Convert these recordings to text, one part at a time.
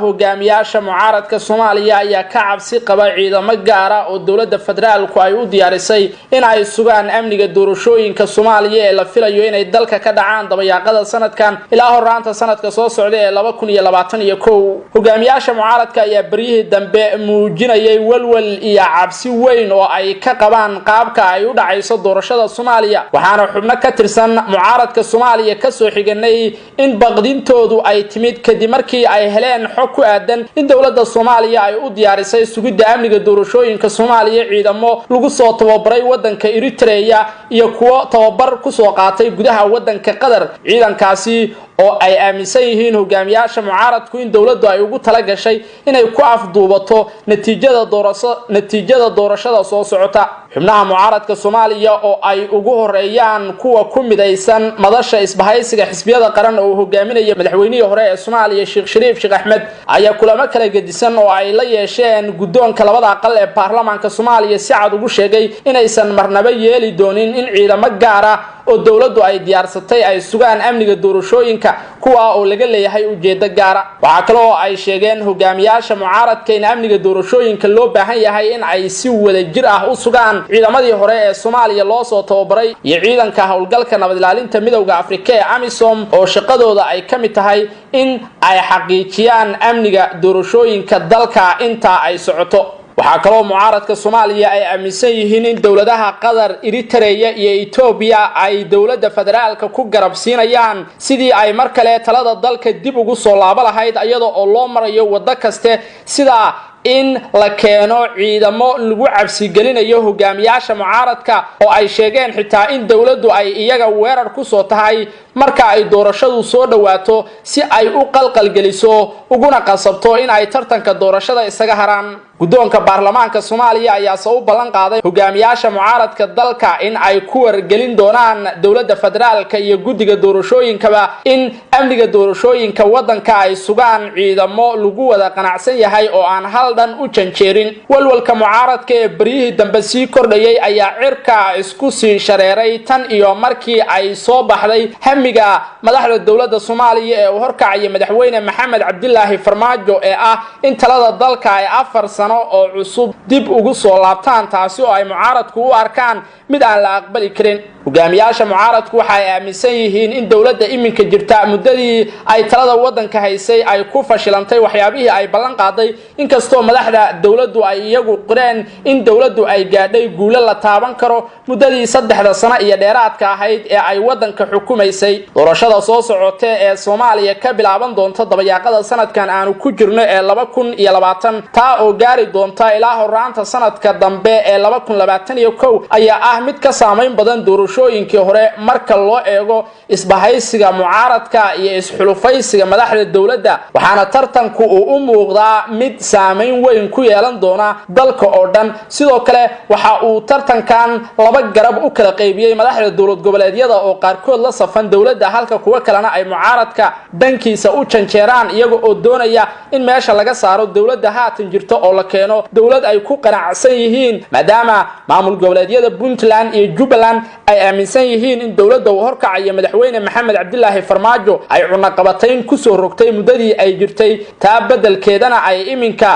hogaamiyaasha mucaaradka Soomaaliya ayaa ka cabsi qaba ciidamo gaar ah oo dawladda federaalku ay u diyaarisay in ay sugaan amniga doorashooyinka Soomaaliya ee la filayo inay dalka ka dhacaan dabayaaqada sanadkan ilaa horaanta sanadka soo socda ee 2021 hogaamiyaasha mucaaradka ayaa bariyihii dambe muujinayay walwal iyo cabsi weyn oo ay ka qabaan qaabka ay u dhacayso doorashada Soomaaliya waxaana xubno ka tirsan mucaaradka Soomaaliya ka soo xiganay in baqdintoodu ay timid kadib markii ay heleen xog ku aadan in dawladda Soomaaliya ay u diyaarisay sugidda amniga doorashooyinka Soomaaliya ciidamo lagu soo tababaray wadanka Eritrea iyo kuwa tababar ku soo qaatay gudaha wadanka Qatar ciidankaasi oo ay aaminsan yihiin hogaamiyaasha mucaaradku in dawladdu ay ugu tala gashay inay ku afduubato natiijada doorashada soo socota xubnaha mucaaradka Soomaaliya oo ay ugu horeeyaan kuwa ku midaysan madasha isbahaysiga xisbiyada qaran oo hogaaminaya madaxweynihii hore ee Soomaaliya Sheekh Shariif Sheekh Axmed ayaa kulamo kala gedisan oo ay la yeesheen guddoonka labada aqal ee baarlamaanka Soomaaliya si cad ugu sheegay inaysan marnaba yeeli doonin in ciidamo gaar ah oo dawladdu ay diyaarsatay ay sugaan amniga doorashooyinka kuwa oo laga leeyahay ujeeddo gaar ah waxa kale oo ay sheegeen hogaamiyaasha mucaaradka in amniga doorashooyinka loo baahan yahay in ay si wada jir ah u sugaan ciidamadii hore ee Soomaaliya loo soo tababaray iyo ciidanka howlgalka nabad ilaalinta midowga Afrika ee AMISOM oo shaqadooda ay ka mid tahay in ay xaqiijiyaan amniga doorashooyinka dalka inta ay socoto waxa kale oo mucaaradka Soomaaliya ay aaminsan yihiin in dawladaha Qatar, Eritrea iyo Ethiopia ay dawladda federaalka ku garabsiinayaan sidii ay mar kale talada dalka dib ugu soo laabo lahayd iyadoo oo loo marayo wada kaste sida in la keeno ciidamo lagu cabsi gelinayo hogaamiyaasha mucaaradka oo ay sheegeen xitaa in dawladdu ay iyaga weerar ku soo tahay marka ay doorashadu soo dhawaato si ay u qalqal geliso uguna qasabto in ay tartanka doorashada isaga haraan guddoonka baarlamaanka Soomaaliya ayaa soo ballan qaaday hogaamiyaasha mucaaradka dalka in ay ku wargelin doonaan dawladda federaalka iyo guddiga doorashooyinkaba in amniga doorashooyinka wadanka ay sugaan ciidamo lagu wada qanacsan yahay oo aan hal dhan u janjeerin walwalka mucaaradka ee bariyihii dambe sii kordhayay ayaa cirka isku sii shareeray tan iyo markii ay soo baxday hamiga madaxda dawladda Soomaaliya ee horkacaya madaxweyne Maxamed Cabdilaahi Farmaajo ee ah in talada dalka ay 4 sano oo cusub dib ugu soo laabtaan taasi oo ay mucaaradku u arkaan mid aan la aqbali karin hogaamiyaasha mucaaradku waxa ay aaminsan yihiin in dawladda iminka jirta muddadii ay talada wadanka haysay ay ku fashilantay waxyaabihii ay ballan qaaday inkastoo madaxda dawladdu ay iyagu qireen in dawladdu ay gaadhay guulo la taaban karo muddadii 3 sano iyo dheeraadka ahayd ee ay wadanka xukumaysay doorashada soo socota ee Soomaaliya ka bilaaban doonta dabayaaqada sanadkan aanu ku jirno ee 2020 taa oo gaari doonta ilaa horaanta sanadka dambe ee 2021 ayaa ah mid ka saameyn badan doorashooyinkii hore marka loo eego isbahaysiga mucaaradka iyo isxulufaysiga madaxda dawladda waxaana tartanku u muuqdaa mid saameyn weyn ku yeelan doona dalka oo dhan sidoo kale waxa uu tartankan laba garab u kala qaybiyay madaxda dawlad goboleedyada oo qaarkood la safan dawladda halka kuwa kalena ay mucaaradka dankiisa u janjeeraan iyaga oo doonaya in meesha laga saaro dawladda haatan jirto oo la keeno dawlad ay ku qanacsan yihiin maadaama maamul goboleedyada Puntland iyo Jubbaland ay aaminsan yihiin in dawladda uu horkacaya madaxweyne Maxamed Cabdilaahi Farmaajo ay cunaqabatayn ku soo rogtay muddadii ay jirtay taa beddelkeedana ay iminka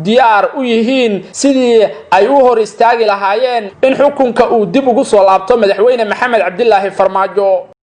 diyaar u yihiin sidii ay u hor istaagi lahaayeen in xukunka uu dib ugu soo laabto madaxweyne Maxamed Cabdilaahi Farmaajo